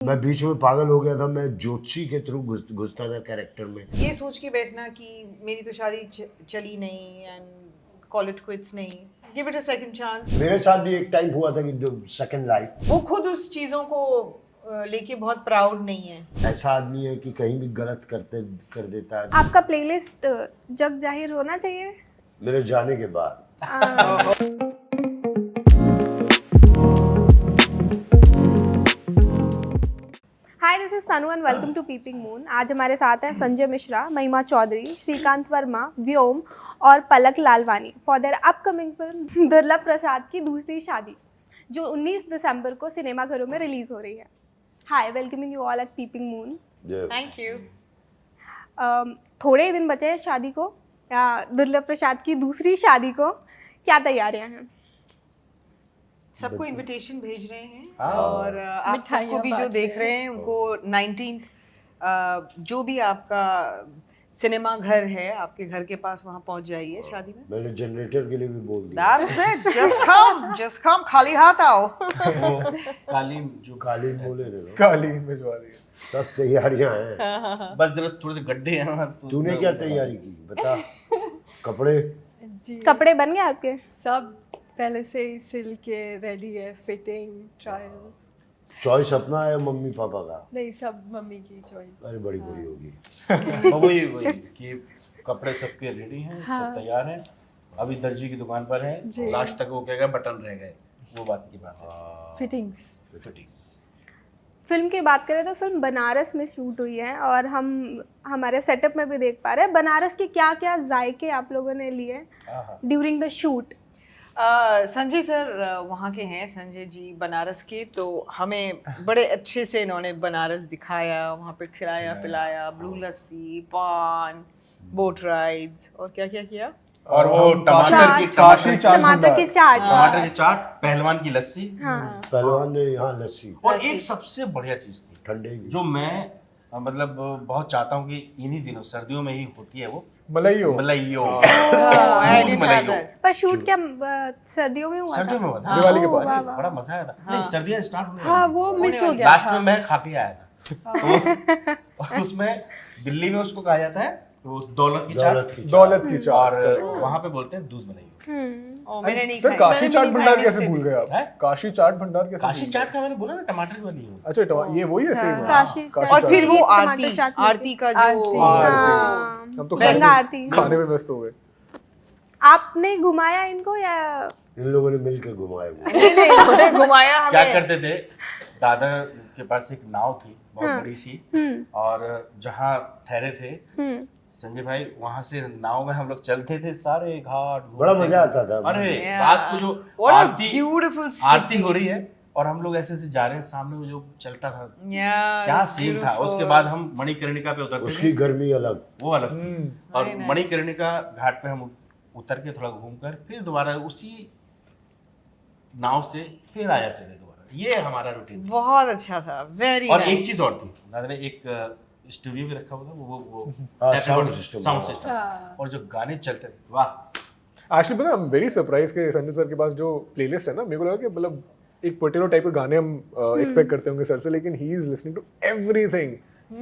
मैं बीच में पागल हो गया था, मैं ज्योतिषी के थ्रू घुसता था कैरेक्टर में। ये सोच के बैठना कि मेरी तो शादी चली नहीं एंड कॉल इट क्विट्स नहीं, give it a second chance. मेरे साथ भी एक टाइम हुआ था कि जो सेकंड लाइफ। वो खुद उस चीजों को लेके बहुत प्राउड नहीं है। ऐसा आदमी है कि कहीं भी गलत कर देता है। आपका प्लेलिस्ट जग जाहिर होना चाहिए मेरे जाने के बाद। Hi, this is Tanu and welcome to Peeping Moon. आज हमारे साथ हैं संजय मिश्रा, महिमा चौधरी, श्रीकांत वर्मा, व्योम और Palak Lalwani for their upcoming film Durlabh Prasad की दूसरी शादी, जो 19 दिसंबर को सिनेमाघरों में रिलीज हो रही है। Hi, welcoming you all at Peeping Moon. Thank you. थोड़े ही दिन बचे हैं शादी को, या दुर्लभ प्रसाद की दूसरी शादी को। क्या तैयारियां हैं? सबको इनविटेशन भेज रहे हैं और आप सबको भी जो देख रहे हैं उनको 19 जो भी आपका सिनेमा घर है आपके घर के पास, वहाँ पहुँच जाइए शादी में। मैंने जनरेटर के लिए भी बोल दिया। That's it, just come, खाली हाथ आओ। कालीन जो कालीन बोले थे ना, कालीन भिजवा दी। सब तैयारियां हैं। बस जरा थोड़े से गड्ढे हैं ना, तो तूने क्या तैयारी की बता। कपड़े जी कपड़े बन गए आपके? सब पहले से ही सिल के रेडी है, फिटिंग, ट्रायल्स। चॉइस अपना है मम्मी पापा का? नहीं, सब मम्मी की चॉइस। अरे बड़ी बुरी होगी। वही कि कपड़े सबके रेडी हैं, हाँ। सब तैयार हैं। अभी दर्जी की दुकान पर है, जी। लास्ट तक वो क्या गया, बटन रह गए, वो बात की बात है। फिटिंग्स। फिटिंग फिल्म की बात करें तो फिल्म बनारस में शूट हुई है और हम हमारे सेटअप में भी देख पा रहे हैं बनारस के क्या क्या जायके आप लोगों ने लिए during the shoot. Sanjay sir वहाँ के हैं, संजय जी बनारस के, तो हमें बड़े अच्छे से इन्होंने बनारस दिखाया, वहाँ पे खिलाया पिलाया, ब्लू लस्सी, पान, बोट राइड्स और क्या क्या किया। और वो टमाटर की काशी चाट टमाटर की चाट। टमाटर की चाट, पहलवान की लस्सी, हाँ। पहलवान ने यहाँ लस्सी और एक सबसे बढ़िया चीज थी ठंडे की। जो मैं मतलब बहुत चाहता हूँ कि इन्हीं दिनों सर्दियों में ही होती है, वो मलाइयो। मलाइयो। I didn't have Malaiyo that. पर शूट क्या सर्दियों में हुआ था? सर्दियों में हुआ था। दिवाली के ओह, पास। वाह, वाह। बड़ा मजा आया था। नहीं, सर्दियाँ स्टार्ट होने हाँ, वाली वो थी। मिस हो गया लास्ट था। में मैं खा के आया था। और उसमें दिल्ली में उसको कहा जाता है वो दौलत की चाट, दौलत की चाट। और वहाँ पे बोलते हैं दूध मलाइयो। मैंने नहीं सर खाई। काशी मैंने चाट नहीं भंडार खाई, कैसे missed भूल it. गए आप? है? काशी चाट भंडार कैसे काशी भूल चाट का मैंने बोला ना, टमाटर वाली हो। गए? अच्छा ये वही है सेम काशी चाट। और फिर वो टमाटर आरती, चाट मिलती। आरती का जो आरती। हम तो गंगा आरती। खाने में व्यस्त हो गए। आपने घुमाया इनको या? इन लोगों ने मिलकर घुमाया वो। नहीं नहीं उन्होंने घुमाया क्या हमें। करते थे, दादा के पास एक नाव थी बहुत बड़ी सी, और जहाँ ठहरे थे संजय भाई, वहां से नाव में हम लोग चलते थे सारे घाट घूमते बड़ा मजा थे। आता था। अरे Yeah. रात को जो What a Aarti beautiful Aarti city. हो रही है और हम लोग ऐसे ऐसे जा रहे हैं, सामने वो जो चलता था, Yeah, क्या it's सीन था। beautiful. उसके बाद हम मणिकर्णिका पे उतरते उसकी थे, गर्मी अलग। वो अलग थी। और Very nice. मणिकर्णिका घाट पे हम उतर के थोड़ा घूमकर फिर दोबारा उसी नाव से फिर आ जाते थे दोबारा। ये हमारा रूटीन था। बहुत अच्छा था, वेरी और एक चीज और थी, दादा ने एक स्टूडियो भी रखा हुआ था, वो हाँ, sound system। साउंड सिस्टम, और जो गाने चलते थे, वाह। एक्चुअली पता है, आई एम वेरी सरप्राइज कि संजय सर के पास जो प्लेलिस्ट है ना, मेरे को लगा कि मतलब एक पर्टिकुलर टाइप के गाने हम एक्सपेक्ट करते होंगे सर से, लेकिन he is listening to everything.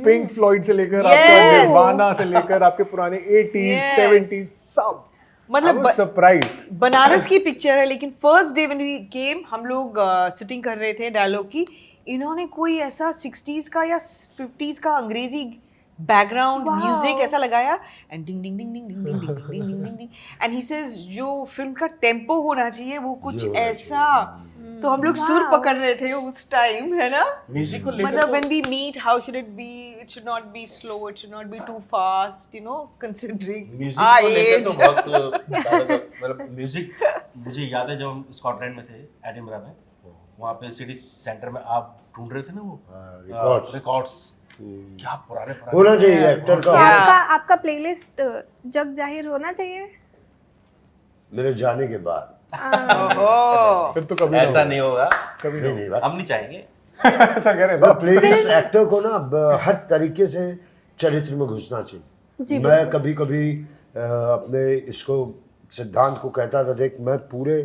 Pink Floyd से लेकर आपका निर्वाणा से लेकर आपके पुराने 80s Yes. 70s सब। मतलब सरप्राइज्ड। बनारस की पिक्चर है, लेकिन first day when we came हम लोग सिटिंग कर रहे थे डायलॉग की, इन्होंने कोई ऐसा 60s का या 50s का अंग्रेजी बैकग्राउंड म्यूजिक ऐसा लगाया, and ding ding ding ding ding ding ding ding ding ding ding, and he says जो फिल्म का टेम्पो होना चाहिए वो कुछ ऐसा। तो हम लोग सुर पकड़ रहे थे उस टाइम, है ना? म्यूजिक को लेकर मतलब when we meet, how should it be? It should not be slow. It should not be too fast. You know, considering music our को लेकर तो age. बहुत मतलब म्यूजिक, मुझे याद है जब हम स्कॉटलैंड में थे, एडिनबरा में, वहाँ पे सिटी सेंटर में आप ढूंढ रहे थे ना वो रिकॉर्ड्स, क्या पुराने होना चाहिए एक्टर तो का। आपका प्लेलिस्ट जग जाहिर होना चाहिए मेरे जाने के बाद। ओहो। फिर तो कभी ऐसा नहीं होगा, कभी नहीं नहीं नहीं, हम नहीं चाहेंगे। ऐसा कह रहे हैं। प्लेलिस्ट एक्टर को ना हर तरीके से चरित्र में घुसना चाहिए। मैं कभी कभी अपने इसको सिद्धांत को कहता था, देख मैं पूरे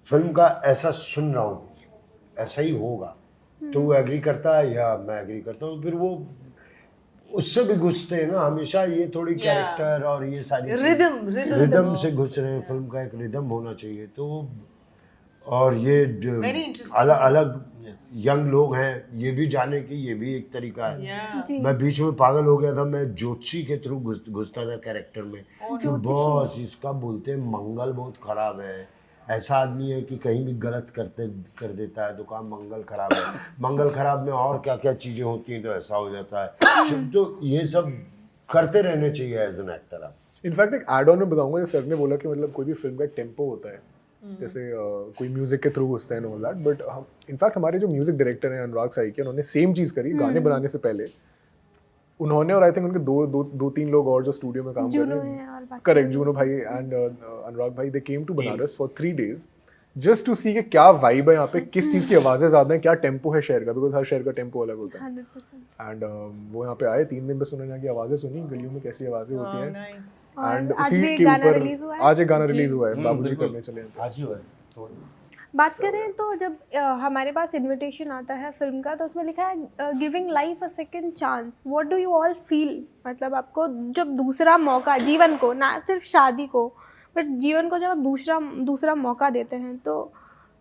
फिल्म का ऐसा सुन रहा हूँ, ऐसा ही होगा, तो वो एग्री करता है या मैं एग्री करता हूँ, फिर वो उससे भी घुसते हैं ना हमेशा, ये थोड़ी कैरेक्टर और ये सारी रिदम से घुस रहे हैं, फिल्म का एक रिदम होना चाहिए। तो और ये अलग अलग यंग लोग हैं, ये भी जाने की ये भी एक तरीका है। मैं बीच में पागल हो गया था, मैं ज्योतिषी के थ्रू घुसता था कैरेक्टर में कि बॉस इसका बोलते हैं मंगल बहुत खराब है, ऐसा आदमी है कि कहीं भी गलत कर देता है तो काम मंगल खराब है, मंगल खराब में और क्या क्या चीज़ें होती हैं तो ऐसा हो जाता है। तो ये सब करते रहने चाहिए एज एन एक्टर आप। इनफैक्ट एक एड ऑन में बताऊंगा, जैसे सर ने बोला कि मतलब कोई भी फिल्म का एक टेम्पो होता है, जैसे कोई म्यूजिक के थ्रू घुसते हैं ऑल दैट, बट हम इनफैक्ट हमारे जो म्यूजिक डायरेक्टर हैं अनुराग साइकी, उन्होंने सेम चीज़ करी गाने बनाने से पहले। उन्होंने और आई थिंक उनके दो तीन लोग और जो स्टूडियो में काम कर रहे हैं, करेक्ट, जूनो भाई एंड अनुराग भाई, they came to Banaras for 3 days just to see कि क्या वाइब है यहाँ पे, किस चीज़ की आवाज़ें ज़्यादा हैं, क्या टेम्पो है शहर का, बिकॉज हर शहर का टेम्पो अलग होता है। 100%। एंड वो यहाँ पे आए 3 दिन बस, उन्होंने यहाँ की आवाज़ें सुनी, गलियों में कैसी आवाज़ें होती हैं, एंड आज उसी भी एक के गाना ऊपर रिलीज हुआ है। आज एक गाना रिलीज हुआ है, बाबूजी करने चले हैं। आज ही हुआ है तो बात करें तो जब हमारे पास इनविटेशन आता है फिल्म का, तो उसमें लिखा है giving life a second chance, what do you all feel, मतलब आपको जब दूसरा मौका जीवन को, ना सिर्फ शादी को बट जीवन को जब आप दूसरा मौका देते हैं तो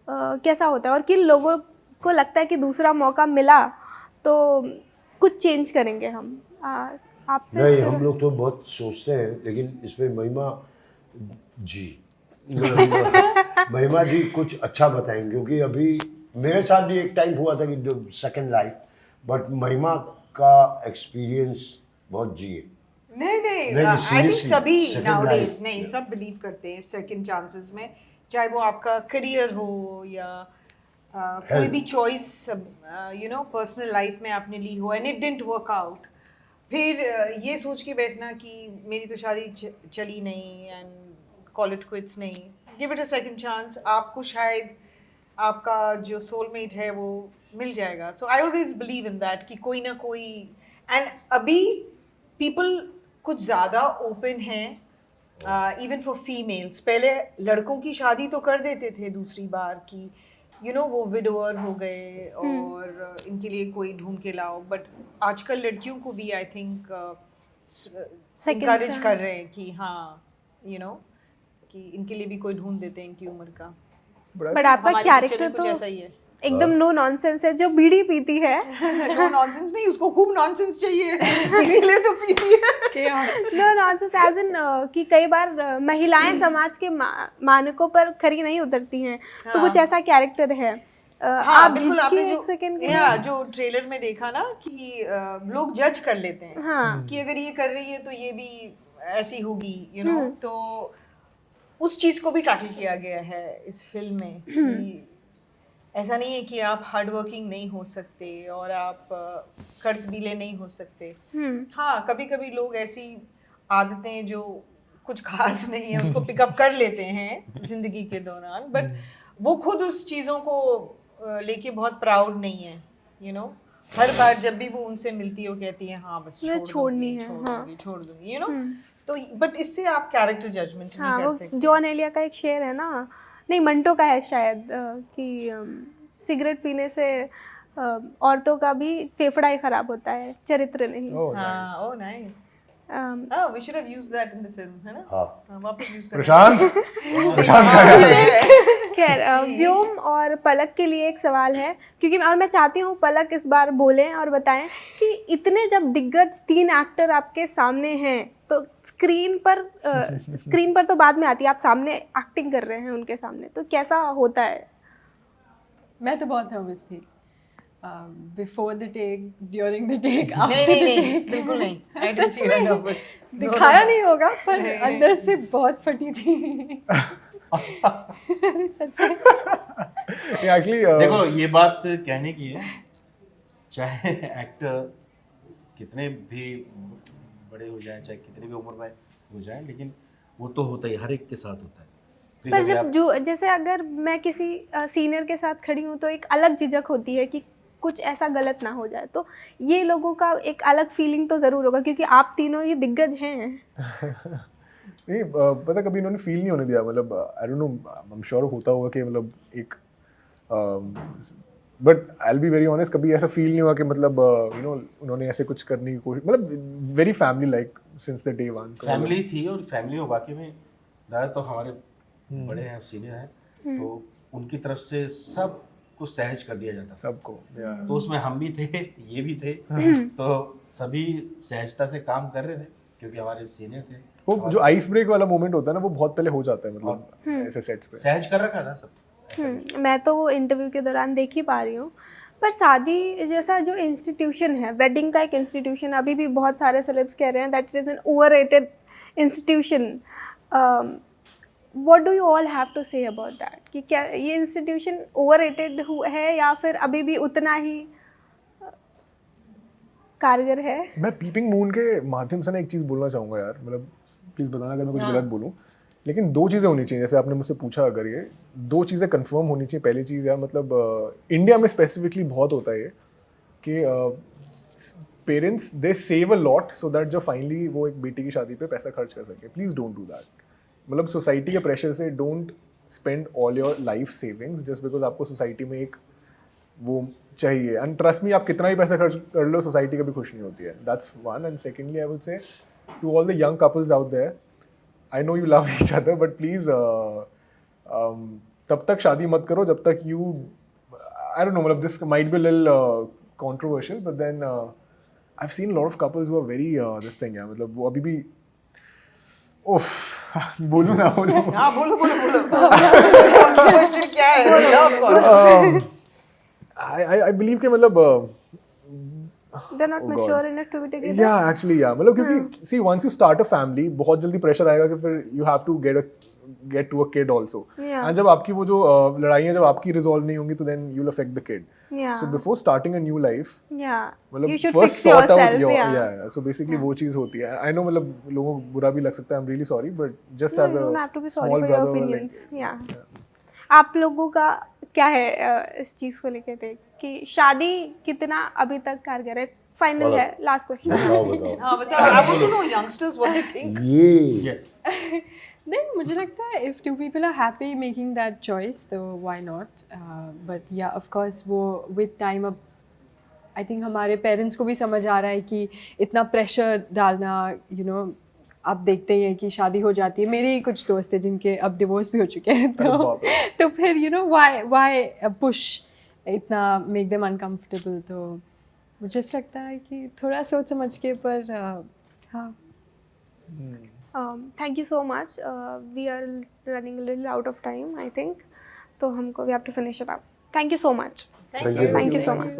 कैसा होता है, और किन लोगों को लगता है कि दूसरा मौका मिला तो कुछ चेंज करेंगे हम? आपसे नहीं, हम लोग तो बहुत सोचते हैं, लेकिन इसमें महिमा जी महिमा जी कुछ अच्छा बताएंगे, क्योंकि अभी मेरे साथ भी एक टाइम हुआ था कि सेकंड लाइफ, बट महिमा का एक्सपीरियंस बहुत जी है। नहीं, आई थिंक सभी नाउडेज नहीं, सब बिलीव करते हैं सेकंड चांसेस में, चाहे वो आपका करियर हो या कोई भी चॉइस पर्सनल लाइफ में आपने ली हो and it didn't work out, फिर ये सोच के बैठना कि मेरी तो शादी चली नहीं एंड कॉल इट क्विट्स नहीं, give it a second chance, आपको शायद आपका जो सोलमेट है वो मिल जाएगा। So I always believe in that कि कोई ना कोई, एंड अभी पीपल कुछ ज़्यादा ओपन हैं इवन फॉर फीमेल्स। पहले लड़कों की शादी तो कर देते थे दूसरी बार की वो विडोअर हो गए और इनके लिए कोई ढूंढ के लाओ, बट आजकल लड़कियों को भी आई थिंक इनकरेज कर रहे हैं कि हाँ कि इनके लिए भी कोई ढूंढ देते हैं इनकी उम्र का। बट आपका कैरेक्टर तो ऐसा ही है, एकदम नो नॉनसेंस है, जो बीड़ी पीती है नो नॉनसेंस नहीं, उसको खूब नॉनसेंस चाहिए इसीलिए तो पीती है। नो नॉनसेंस एज इन कि कई बार महिलाएं समाज के मानकों पर खरी नहीं उतरती हैं, तो कुछ ऐसा कैरेक्टर है। आप आपने एक सेकंड जो ट्रेलर में देखा ना कि लोग जज कर लेते हैं कि अगर ये कर रही है तो ये भी ऐसी होगी तो उस चीज को भी टैकल किया गया है इस फिल्म में कि ऐसा नहीं है कि आप हार्ड वर्किंग नहीं हो सकते और आप कर्तबीले नहीं हो सकते। हाँ, कभी कभी लोग ऐसी आदतें जो कुछ खास नहीं है उसको पिकअप कर लेते हैं जिंदगी के दौरान, बट वो खुद उस चीज़ों को लेके बहुत प्राउड नहीं है। हर बार जब भी वो उनसे मिलती है वो कहती है हाँ बस छोड़नी है, छोड़ दूंगी तो बट इससे आप कैरेक्टर जजमेंट नहीं कर सकते। जॉन एलिया का एक शेर है ना, नहीं मंटो का है शायद, कि सिगरेट पीने से औरतों का भी फेफड़ा ही खराब होता है, चरित्र नहीं। Oh nice, we should have used that in the film, है ना? हाँ, वापस यूज करें। खैर, व्योम और पलक के लिए एक सवाल है, क्योंकि और मैं चाहती हूँ पलक इस बार बोलें और बताएं कि इतने जब दिग्गज 3 एक्टर आपके सामने हैं तो स्क्रीन पर तो बाद में आती है, आप सामने एक्टिंग कर रहे हैं उनके सामने, तो कैसा होता है? मैं तो बहुत नर्वस थी, before the take, during the take, नहीं बिल्कुल नहीं, I didn't see her nervous. दिखाया नहीं होगा पर अंदर से बहुत फटी थी। सच है। एक्चुअली देखो ये बात कहने की है, चाहे एक्टर कितने भी बड़े हो जाएं, चाहे कितनी भी उम्र में हो जाएं, लेकिन वो तो होता ही, हर एक के साथ होता है। पर जब जैसे अगर मैं किसी सीनियर के साथ खड़ी हूँ तो एक अलग झिझक होती है कि कुछ ऐसा गलत ना हो जाए, तो ये लोगों का एक अलग फीलिंग तो ज़रूर होगा क्योंकि आप तीनों ही दिग्गज हैं। नहीं पता, कभी इन्होंने फील नहीं होने दिया, मतलब आई don't no, I am sure होता होगा कि मतलब एक but I be very honest, कभी ऐसा फील नहीं हुआ कि मतलब यू नो उन्होंने ऐसे कुछ करने की कोशिश, मतलब very family like since the day one. Family थी, और फैमिली में वाकई में दादा तो हमारे बड़े हैं, सीनियर हैं, तो उनकी तरफ से सब कुछ सहज कर दिया जाता था सबको, yeah. तो उसमें हम भी थे, ये भी थे, तो सभी सहजता से काम कर रहे थे क्योंकि हमारे सीनियर थे। वो जो आइस ब्रेक वाला मोमेंट होता है ना, वो बहुत पहले हो जाता है, मतलब ऐसे सेट्स पे सहज कर रखा था सब। मैं तो वो इंटरव्यू के दौरान देख ही पा रही हूँ। पर शादी जैसा जो इंस्टीट्यूशन है, वेडिंग का एक इंस्टीट्यूशन, अभी भी बहुत सारे सेलेब्स कह रहे हैं that it is an overrated institution. What do you all have to say about that, कि क्या ये इंस्टीट्यूशन ओवररेटेड है या फिर अभी भी उतना ही कारगर है? मैं पीपिंग मून के माध्यम से ना एक चीज़ बोलना चाहूँगा यार, मतलब प्लीज़ बताना अगर मैं कुछ गलत बोलूँ, लेकिन दो चीज़ें होनी चाहिए। जैसे आपने मुझसे पूछा, अगर ये दो चीज़ें कंफर्म होनी चाहिए। पहली चीज़ यार, मतलब इंडिया में स्पेसिफिकली बहुत होता है ये कि parents they save a lot so that जब फाइनली वो एक बेटी की शादी पे पैसा खर्च कर सके। Please don't do that. मतलब सोसाइटी के प्रेशर से don't spend all your life savings just because आपको सोसाइटी में एक वो चाहिए। एंड ट्रस्ट मी, आप कितना ही पैसा खर्च कर लो, सोसाइटी कभी खुश नहीं होती है। That's one. And secondly I would say to all the young couples out there, I know you love each other, but please तब तक शादी मत करो जब तक यू, आई डोंट नो, मतलब this might be little controversial, but then I have seen lot of couples who are very this thing है, मतलब वो अभी भी उफ बोलूँ ना बोलूँ? हाँ बोलो बोलो बोलो। Controversial क्या है? Love controversy. I believe कि मतलब They're not mature enough to be together. yeah, actually yeah, मतलब क्योंकि see once you start a family, बहुत जल्दी प्रेशर आएगा कि फिर you have to get to a kid also. Yeah. And जब आपकी वो जो लड़ाइयाँ जब आपकी रिजॉल्व नहीं होंगी तो then you'll affect the kid. Yeah. So before starting a new life, Yeah. मतलब You should first fix sort out yourself. your Yeah. So basically वो चीज़ होती है। I know मतलब लोगों को बुरा भी लग सकता है, I'm really sorry, but just No, as you a don't have to be sorry small for your brother, opinions. like, Yeah. आप लोगों का क्या है इस चीज़ को लेकर टेक, कि शादी कितना अभी तक कारगर है? फाइनल है, लास्ट क्वेश्चन। बताओ हाँ बताओ। I want to know youngsters what they think. ये यस नहीं, मुझे लगता है if two people are happy making that choice, तो why not? But yeah, of course वो with time अब I think हमारे पेरेंट्स को भी समझ आ रहा है कि इतना प्रेशर डालना, you know, आप देखते ही हैं कि शादी हो जाती है। मेरे ही कुछ दोस्त हैं जिनके अब डिवोर्स भी हो चुके हैं, तो फिर you know why push इतना make them uncomfortable। तो मुझे ऐसा लगता है कि थोड़ा सोच समझ के, पर हाँ। Thank you so much. We are running little out of time I think, तो हमको we have to finish it up. Thank you so much. Thank you. Thank you so much.